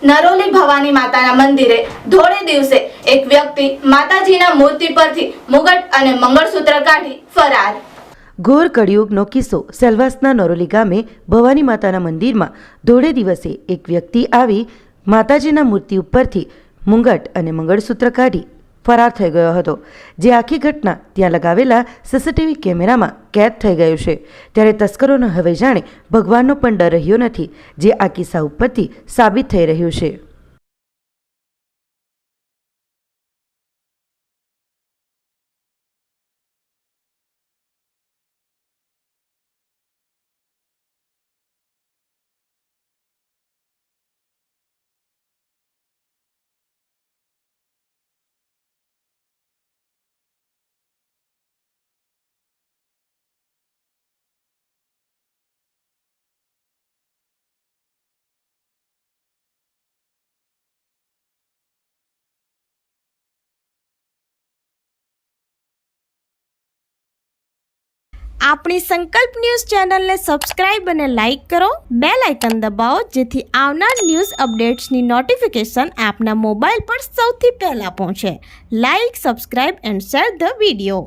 નરોલી ભવાની માતાના મંદિરે ધોળે દિવસે એક વ્યક્તિ માતાજીના મૂર્તિ પરથી મુગટ અને મંગળસૂત્ર કાઢી ફરાર। ઘોર કળિયુગનો કિસ્સો સેલવાસના નરોલી ગામે ભવાની માતાના મંદિરમાં ધોળે દિવસે એક વ્યક્તિ આવી માતાજીના મૂર્તિ ઉપરથી મુંગટ અને મંગળસૂત્ર કાઢી ફરાર થઈ ગયો હતો, જે આખી ઘટના ત્યાં લગાવેલા સીસીટીવી કેમેરામાં કેદ થઈ ગયું છે। ત્યારે તસ્કરોનો હવે જાણે ભગવાનનો પણ ડર રહ્યો નથી, જે આ કિસ્સા ઉપરથી સાબિત થઈ રહ્યું છે। આપણી સંકલ્પ ન્યૂઝ ચેનલને સબસ્ક્રાઇબ અને લાઇક કરો, બેલ આઇકન દબાવો જેથી આવનાર ન્યૂઝ અપડેટ્સની નોટિફિકેશન આપના મોબાઈલ પર સૌથી પહેલા પહોંચે। Like, subscribe and share the video.